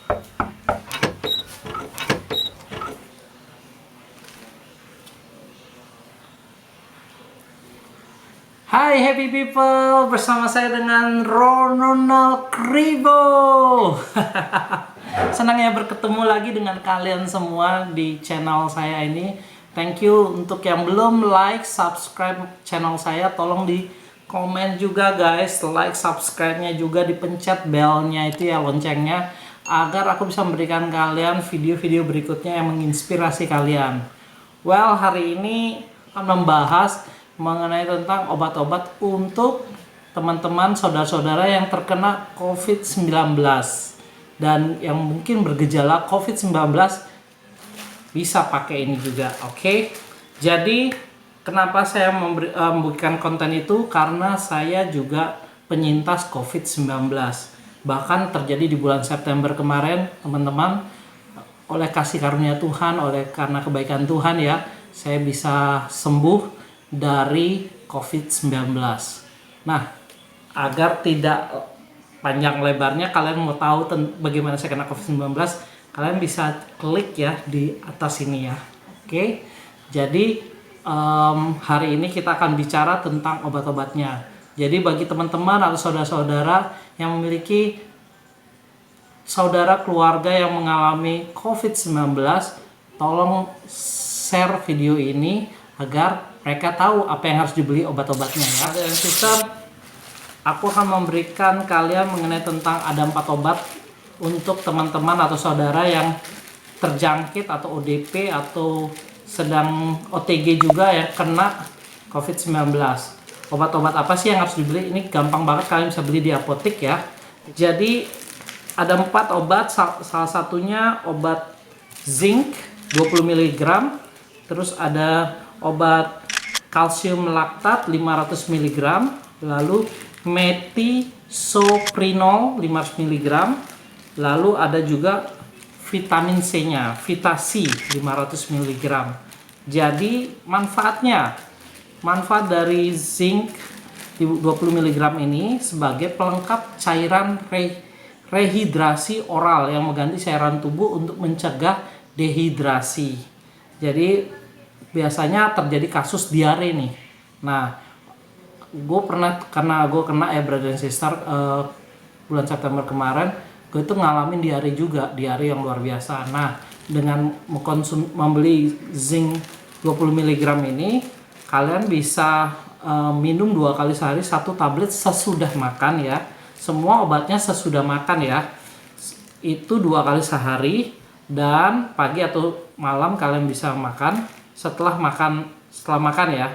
Hai happy people, bersama saya dengan Ronald Kribo. Senang ya berketemu lagi dengan kalian semua di channel saya ini. Thank you untuk yang belum like, subscribe channel saya, tolong di komen juga guys, like, subscribe-nya juga, dipencet belnya itu ya, loncengnya, agar aku bisa memberikan kalian video-video berikutnya yang menginspirasi kalian. Well, hari ini akan membahas mengenai tentang obat-obat untuk teman-teman saudara-saudara yang terkena COVID-19 dan yang mungkin bergejala COVID-19 bisa pakai ini juga. Oke. Jadi kenapa saya membuatkan konten itu, karena saya juga penyintas COVID-19. Bahkan terjadi di bulan September kemarin, teman-teman, oleh kasih karunia Tuhan, karena kebaikan Tuhan ya, saya bisa sembuh dari COVID-19. Nah, agar tidak panjang lebarnya kalian mau tahu bagaimana saya kena COVID-19, kalian bisa klik ya di atas ini ya. Oke. Jadi hari ini kita akan bicara tentang obat-obatnya. Jadi bagi teman-teman atau saudara-saudara yang memiliki saudara keluarga yang mengalami COVID-19, tolong share video ini agar mereka tahu apa yang harus dibeli obat-obatnya ya. Dan sister, aku akan memberikan kalian mengenai tentang ada 4 obat untuk teman-teman atau saudara yang terjangkit atau ODP atau sedang OTG juga ya, kena COVID-19. Obat-obat apa sih yang harus dibeli? Ini gampang banget, kalian bisa beli di apotek ya. Jadi ada 4 obat, salah satunya obat zinc 20 mg, terus ada obat kalsium laktat 500 mg, lalu metisoprinol 500 mg, lalu ada juga vitamin C-nya, Vitasi 500 mg. Jadi manfaat dari zinc 20 mg ini sebagai pelengkap cairan rehidrasi oral yang mengganti cairan tubuh untuk mencegah dehidrasi. Jadi biasanya terjadi kasus diare nih. Nah, karena gue kena ya brother and sister, bulan September kemarin, gue itu ngalamin diare juga, diare yang luar biasa. Nah, dengan membeli zinc 20 mg ini, kalian bisa minum 2 kali sehari, 1 tablet sesudah makan ya. Semua obatnya sesudah makan ya. Itu 2 kali sehari, dan pagi atau malam kalian bisa makan. Setelah makan ya.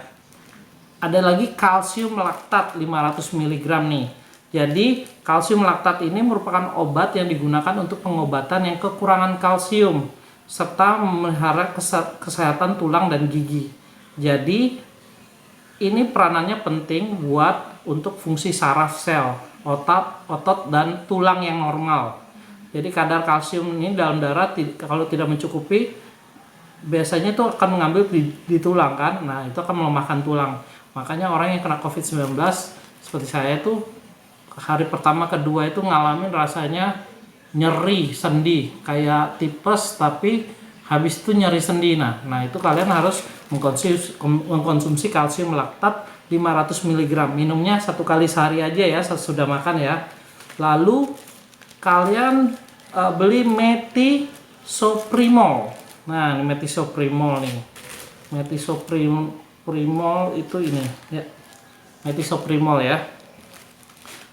Ada lagi kalsium laktat 500 mg nih. Jadi kalsium laktat ini merupakan obat yang digunakan untuk pengobatan yang kekurangan kalsium serta memelihara kesehatan tulang dan gigi. Jadi ini peranannya penting untuk fungsi saraf sel, otot dan tulang yang normal. Jadi kadar kalsium ini dalam darah kalau tidak mencukupi, biasanya itu akan mengambil di tulang kan. Nah, itu akan melemahkan tulang. Makanya orang yang kena COVID-19 seperti saya itu hari pertama kedua itu ngalamin rasanya nyeri sendi, kayak tipes tapi habis itu nyeri sendi. Nah itu kalian harus mengkonsumsi kalsium laktat 500 mg. Minumnya 1 kali sehari aja ya, sesudah makan ya. Lalu kalian beli metisoprimol. Nah, ini metisoprimol nih. Metisoprimol itu ini ya. Metisoprimol ya.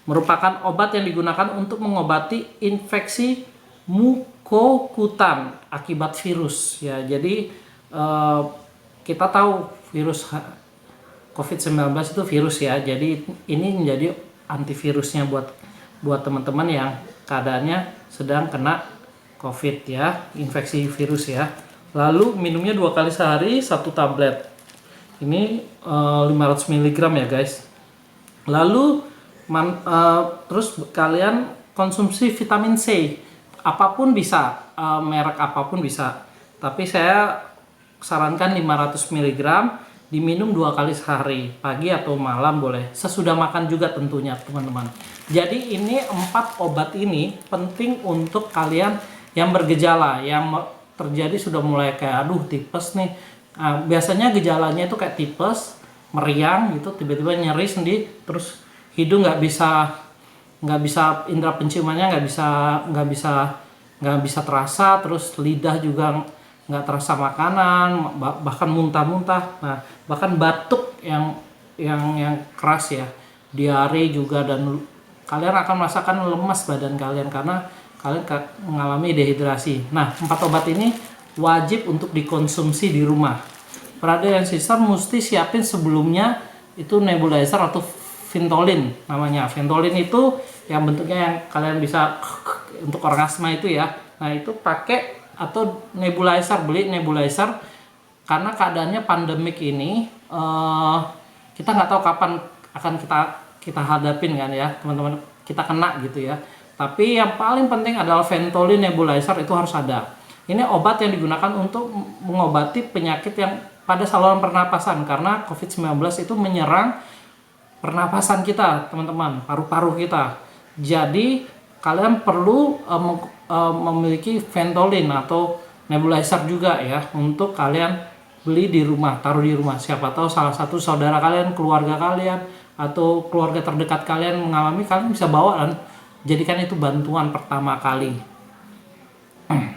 Merupakan obat yang digunakan untuk mengobati infeksi mukokutan akibat virus ya. Jadi kita tahu virus COVID-19 itu virus ya. Jadi ini menjadi antivirusnya buat teman-teman yang keadaannya sedang kena COVID ya, infeksi virus ya. Lalu minumnya 2 kali sehari, 1 tablet. Ini 500 mg ya guys. Lalu terus kalian konsumsi vitamin C. Apapun bisa, merek apapun bisa. Tapi saya sarankan 500 mg diminum 2 kali sehari, pagi atau malam boleh, sesudah makan juga tentunya teman-teman. Jadi ini 4 obat ini penting untuk kalian yang bergejala, yang terjadi sudah mulai kayak aduh tipes nih. Nah, biasanya gejalanya itu kayak tipes, meriang gitu, tiba-tiba nyeri sendi, terus hidung nggak bisa indera penciumannya nggak bisa terasa, terus lidah juga nggak terasa makanan, bahkan muntah-muntah, nah bahkan batuk yang keras ya, diare juga, dan kalian akan merasakan lemas badan kalian karena kalian mengalami dehidrasi. Nah 4 obat ini wajib untuk dikonsumsi di rumah. Brother and sister mesti siapin sebelumnya itu nebulizer atau Ventolin namanya. Ventolin itu yang bentuknya yang kalian bisa untuk orang asma itu ya. Nah itu pakai, atau nebulizer, beli nebulizer, karena keadaannya pandemik ini kita nggak tahu kapan akan kita hadapin kan ya teman-teman, kita kena gitu ya. Tapi yang paling penting adalah Ventolin nebulizer itu harus ada. Ini obat yang digunakan untuk mengobati penyakit yang pada saluran pernapasan, karena COVID-19 itu menyerang pernapasan kita teman-teman, paru-paru kita. Jadi kalian perlu memiliki Ventolin atau nebulizer juga ya, untuk kalian beli di rumah, taruh di rumah. Siapa tahu salah satu saudara kalian, keluarga kalian, atau keluarga terdekat kalian mengalami, kalian bisa bawa dan jadikan itu bantuan pertama kali.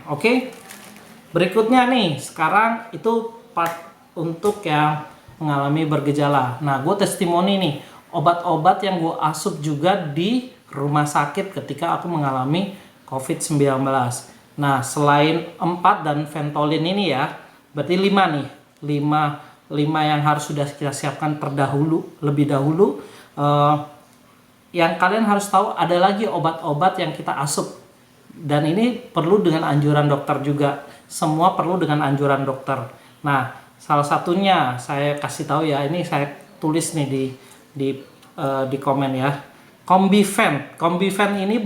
Oke. Berikutnya nih, sekarang itu part untuk yang mengalami bergejala. Nah, gue testimoni nih, obat-obat yang gue asup juga di rumah sakit ketika aku mengalami COVID-19. Nah, selain 4 dan Ventolin ini ya, berarti 5 nih. 5 yang harus sudah kita siapkan lebih dahulu. Yang kalian harus tahu, ada lagi obat-obat yang kita asup. Dan ini perlu dengan anjuran dokter juga. Semua perlu dengan anjuran dokter. Nah, salah satunya saya kasih tahu ya, ini saya tulis nih di komen ya. Combifen. Combifen ini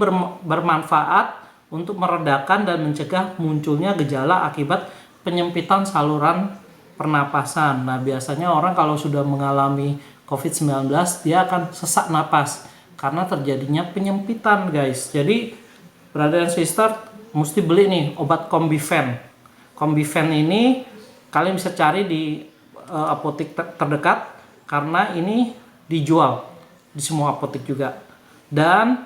bermanfaat untuk meredakan dan mencegah munculnya gejala akibat penyempitan saluran pernapasan. Nah, biasanya orang kalau sudah mengalami COVID-19 dia akan sesak napas karena terjadinya penyempitan, guys. Jadi, brother and sister mesti beli nih obat Combifen. Combifen ini kalian bisa cari di apotek terdekat, karena ini dijual di semua apotek juga. Dan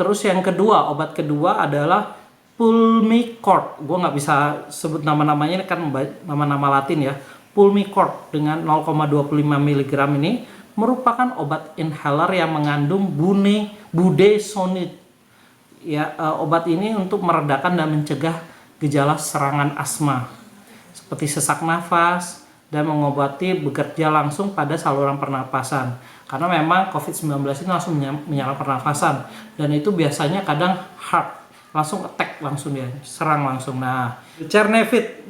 terus yang kedua, obat kedua adalah Pulmicort. Gue nggak bisa sebut nama-namanya, ini kan nama-nama Latin ya. Pulmicort dengan 0,25 mg ini merupakan obat inhaler yang mengandung budesonide. Ya, obat ini untuk meredakan dan mencegah gejala serangan asma seperti sesak nafas dan mengobati bekerja langsung pada saluran pernapasan. Karena memang COVID-19 ini langsung menyerang pernapasan, dan itu biasanya kadang hard, langsung attack, langsung dia serang langsung. Nah, Cernevid,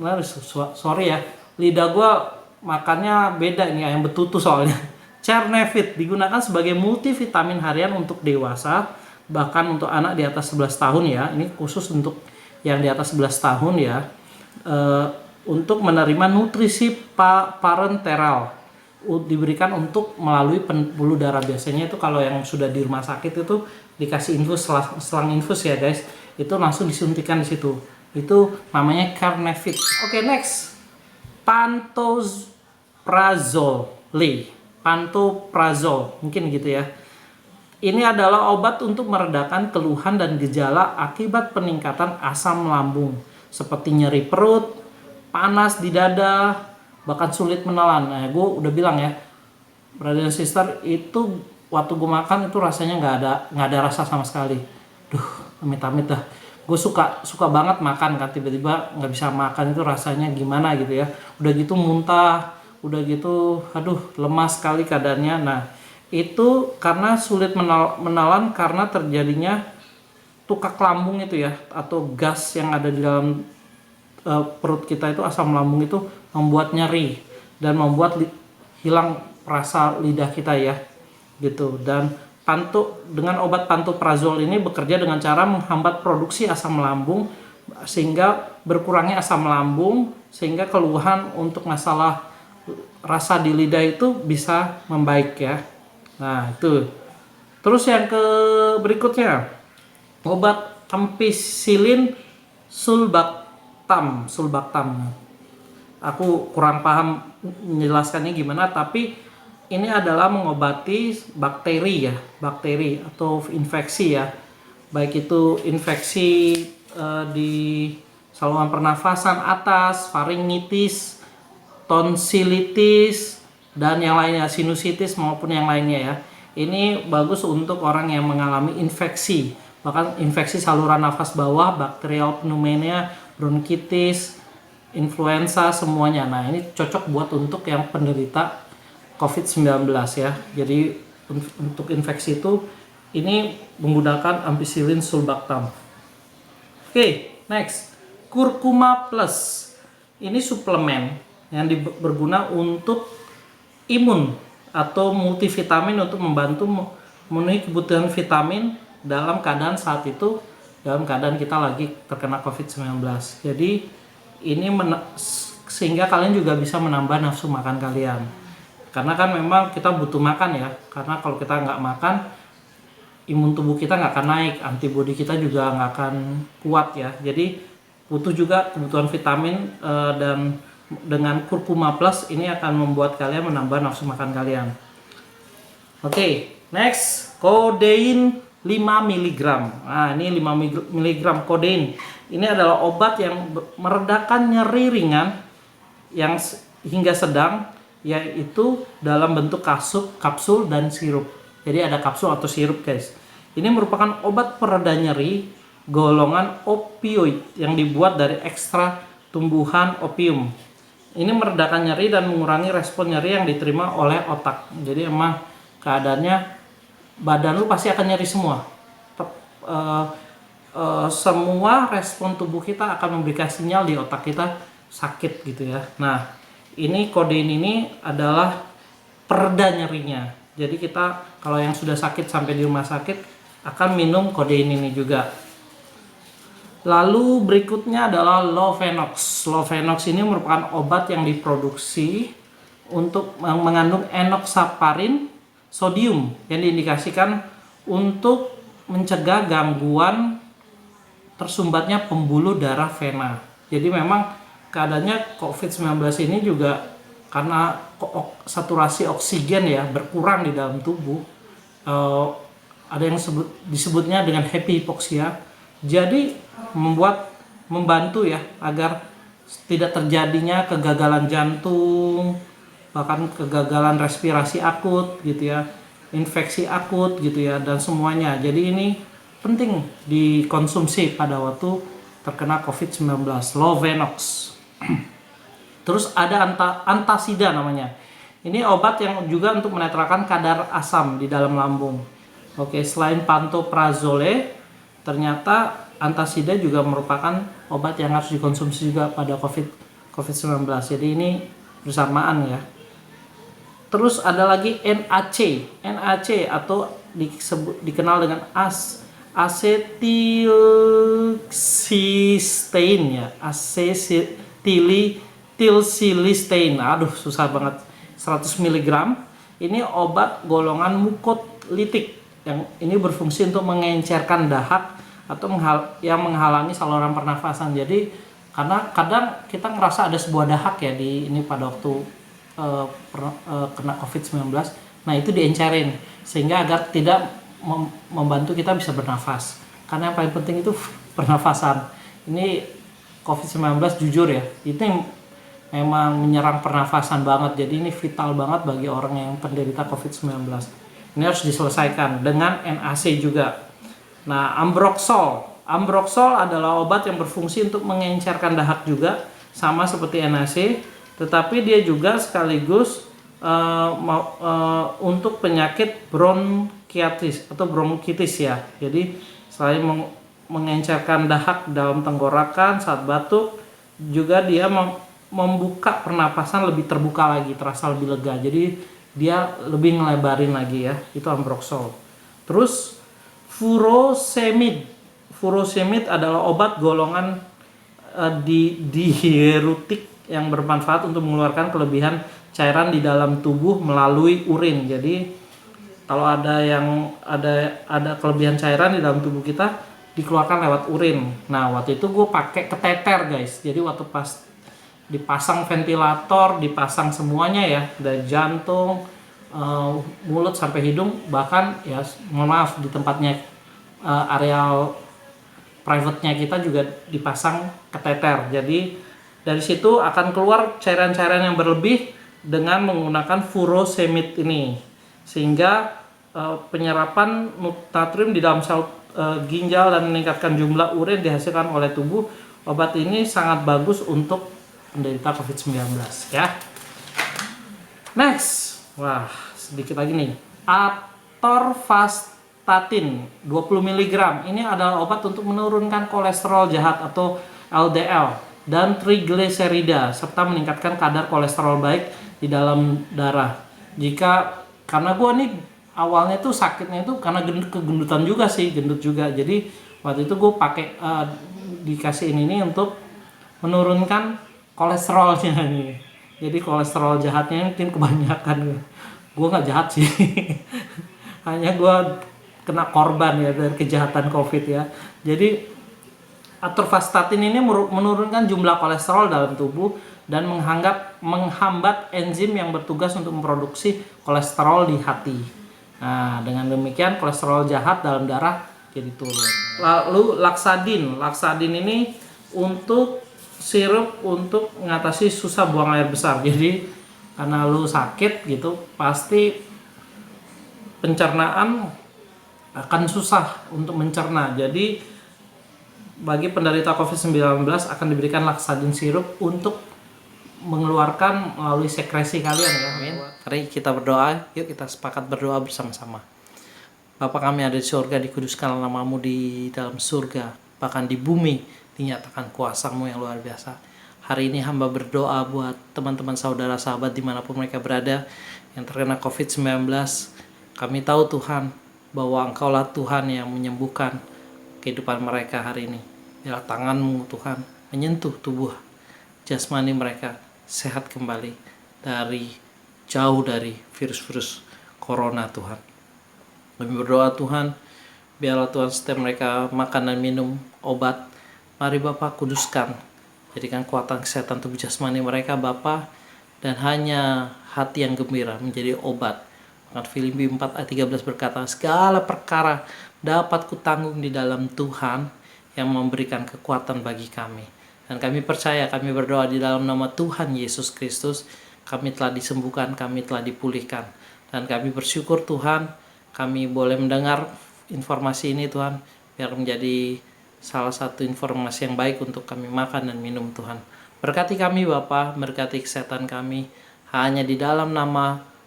sorry ya, lidah gua makannya beda ini, yang betutu soalnya. Cernevid digunakan sebagai multivitamin harian untuk dewasa, bahkan untuk anak di atas 11 tahun ya. Ini khusus untuk yang di atas 11 tahun ya, untuk menerima nutrisi parenteral, diberikan untuk melalui pembuluh darah. Biasanya itu kalau yang sudah di rumah sakit itu dikasih infus, selang infus ya guys, itu langsung disuntikan di situ. Itu namanya Carnevit. Oke, next, pantoprazole, mungkin gitu ya. Ini adalah obat untuk meredakan keluhan dan gejala akibat peningkatan asam lambung, seperti nyeri perut, panas di dada, bahkan sulit menelan. Nah, gue udah bilang ya, brother and sister, itu waktu gue makan itu rasanya nggak ada rasa sama sekali. Amit-amit dah. Gue suka banget makan kan, tiba-tiba nggak bisa makan, itu rasanya gimana gitu ya. Udah gitu muntah, udah gitu, lemas sekali keadaannya. Nah, itu karena sulit menelan karena terjadinya tukak lambung itu ya, atau gas yang ada di dalam perut kita itu, asam lambung itu membuat nyeri dan membuat hilang rasa lidah kita ya gitu. Dan dengan obat pantoprazole ini bekerja dengan cara menghambat produksi asam lambung sehingga berkurangnya asam lambung, sehingga keluhan untuk masalah rasa di lidah itu bisa membaik ya. Nah itu. Terus yang ke berikutnya, obat ampicillin sulbactam. Aku kurang paham menjelaskannya gimana, tapi ini adalah mengobati bakteri ya, bakteri atau infeksi ya, baik itu infeksi di saluran pernafasan atas, faringitis, tonsilitis, dan yang lainnya, sinusitis maupun yang lainnya ya. Ini bagus untuk orang yang mengalami infeksi, bahkan infeksi saluran nafas bawah, bakterial pneumonia, bronkitis, influenza, semuanya. Nah ini cocok buat untuk yang penderita COVID-19 ya. Jadi untuk infeksi itu ini menggunakan ampicillin sulbactam. Oke, next, kurkuma plus. Ini suplemen yang berguna untuk imun atau multivitamin untuk membantu memenuhi kebutuhan vitamin dalam keadaan saat itu, dalam keadaan kita lagi terkena COVID-19. Jadi ini sehingga kalian juga bisa menambah nafsu makan kalian, karena kan memang kita butuh makan ya, karena kalau kita nggak makan, imun tubuh kita nggak akan naik, antibodi kita juga nggak akan kuat ya. Jadi butuh juga kebutuhan vitamin, dan dengan kurkuma plus ini akan membuat kalian menambah nafsu makan kalian. Oke, next, kodein 5 mg. Nah, ini 5 mg kodein. Ini adalah obat yang meredakan nyeri ringan yang hingga sedang, yaitu dalam bentuk kapsul dan sirup. Jadi ada kapsul atau sirup, guys. Ini merupakan obat pereda nyeri golongan opioid yang dibuat dari ekstrak tumbuhan opium. Ini meredakan nyeri dan mengurangi respon nyeri yang diterima oleh otak. Jadi emang keadaannya badan lu pasti akan nyeri semua. Semua respon tubuh kita akan memberikan sinyal di otak kita sakit gitu ya. Nah, ini kodein ini adalah pereda nyerinya. Jadi kita kalau yang sudah sakit sampai di rumah sakit akan minum kodein ini juga. Lalu berikutnya adalah Lovenox. Lovenox ini merupakan obat yang diproduksi untuk mengandung enoxaparin sodium yang diindikasikan untuk mencegah gangguan tersumbatnya pembuluh darah vena. Jadi memang keadaannya COVID-19 ini juga karena saturasi oksigen ya berkurang di dalam tubuh. Ada yang disebutnya dengan happy hypoxia. Jadi membantu ya agar tidak terjadinya kegagalan jantung, bahkan kegagalan respirasi akut gitu ya, infeksi akut gitu ya, dan semuanya. Jadi ini penting dikonsumsi pada waktu terkena COVID-19, Lovenox. Terus ada antasida namanya. Ini obat yang juga untuk menetralkan kadar asam di dalam lambung. Oke, selain pantoprazole, ternyata antasida juga merupakan obat yang harus dikonsumsi juga pada COVID-19. Jadi ini bersamaan ya. Terus ada lagi NAC atau dikenal dengan acetilcysteine ya, acetilcysteine. Aduh, susah banget. 100 mg. Ini obat golongan mukolitik yang ini berfungsi untuk mengencerkan dahak atau yang menghalangi saluran pernafasan. Jadi karena kadang kita ngerasa ada sebuah dahak ya di ini pada waktu kena COVID-19. Nah, itu diencerin sehingga agar tidak membantu kita bisa bernafas. Karena yang paling penting itu pernafasan. Ini COVID-19 jujur ya, itu memang menyerang pernafasan banget. Jadi ini vital banget bagi orang yang penderita COVID-19. Ini harus diselesaikan dengan NAC juga. Nah, Ambroxol adalah obat yang berfungsi untuk mengencerkan dahak juga, sama seperti NAC, tetapi dia juga sekaligus untuk penyakit bronkitis atau bronkitis ya. Jadi selain mengencerkan dahak dalam tenggorokan saat batuk, juga dia membuka pernapasan lebih terbuka lagi, terasa lebih lega. Jadi dia lebih ngelebarin lagi ya. Itu Ambroxol. Terus furosemid adalah obat golongan diuretik yang bermanfaat untuk mengeluarkan kelebihan cairan di dalam tubuh melalui urin. Jadi kalau ada yang ada kelebihan cairan di dalam tubuh kita dikeluarkan lewat urin. Nah waktu itu gue pakai keteter guys. Jadi waktu pas dipasang ventilator, dipasang semuanya ya, dari jantung, mulut sampai hidung, bahkan ya mohon maaf di tempatnya areal private-nya kita juga dipasang keteter. Jadi dari situ akan keluar cairan-cairan yang berlebih dengan menggunakan furosemid ini, sehingga penyerapan natrium di dalam sel ginjal dan meningkatkan jumlah urin dihasilkan oleh tubuh. Obat ini sangat bagus untuk penderita COVID-19 ya. Next, wah sedikit lagi nih, atorvastatin 20 mg. Ini adalah obat untuk menurunkan kolesterol jahat atau LDL dan trigliserida serta meningkatkan kadar kolesterol baik di dalam darah. Karena gue nih awalnya tuh sakitnya itu karena kegendutan juga sih, gendut juga. Jadi waktu itu gue pakai dikasih ini untuk menurunkan kolesterolnya nih. Jadi kolesterol jahatnya mungkin kebanyakan. Gue nggak jahat sih, hanya gue kena korban ya dari kejahatan COVID ya. Jadi atorvastatin ini menurunkan jumlah kolesterol dalam tubuh dan menghambat enzim yang bertugas untuk memproduksi kolesterol di hati. Nah, dengan demikian kolesterol jahat dalam darah jadi turun. Lalu laksadin ini untuk sirup untuk mengatasi susah buang air besar. Jadi karena lu sakit gitu, pasti pencernaan akan susah untuk mencerna. Jadi bagi penderita COVID-19 akan diberikan laksadin sirup untuk mengeluarkan melalui sekresi kalian ya. Amin. Mari kita berdoa, yuk kita sepakat berdoa bersama-sama. Bapa kami ada di surga, dikuduskanlah namamu di dalam surga, bahkan di bumi dinyatakan kuasa-Mu yang luar biasa. Hari ini hamba berdoa buat teman-teman saudara sahabat dimanapun mereka berada yang terkena COVID-19. Kami tahu Tuhan bahwa Engkaulah Tuhan yang menyembuhkan kehidupan mereka hari ini. Biarlah tangan-Mu Tuhan menyentuh tubuh jasmani mereka sehat kembali jauh dari virus-virus corona Tuhan. Kami berdoa Tuhan, biarlah Tuhan setiap mereka makan dan minum obat, mari Bapa kuduskan, jadikan kekuatan kesehatan tubuh jasmani mereka Bapa, dan hanya hati yang gembira menjadi obat. Maka Filipi 4 ayat 13 berkata, segala perkara dapat kutanggung di dalam Tuhan yang memberikan kekuatan bagi kami. Dan kami percaya, kami berdoa di dalam nama Tuhan Yesus Kristus, kami telah disembuhkan, kami telah dipulihkan. Dan kami bersyukur Tuhan, kami boleh mendengar informasi ini Tuhan, biar menjadi salah satu informasi yang baik untuk kami makan dan minum Tuhan. Berkati kami Bapa, berkati kesehatan kami, hanya di dalam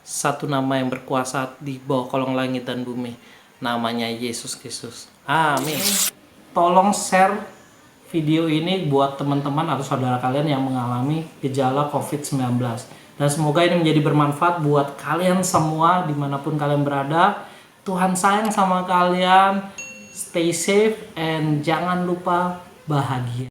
satu nama yang berkuasa di bawah kolong langit dan bumi, namanya Yesus Kristus. Amin. Tolong share video ini buat teman-teman atau saudara kalian yang mengalami gejala COVID-19. Dan semoga ini menjadi bermanfaat buat kalian semua dimanapun kalian berada. Tuhan sayang sama kalian. Stay safe and jangan lupa bahagia.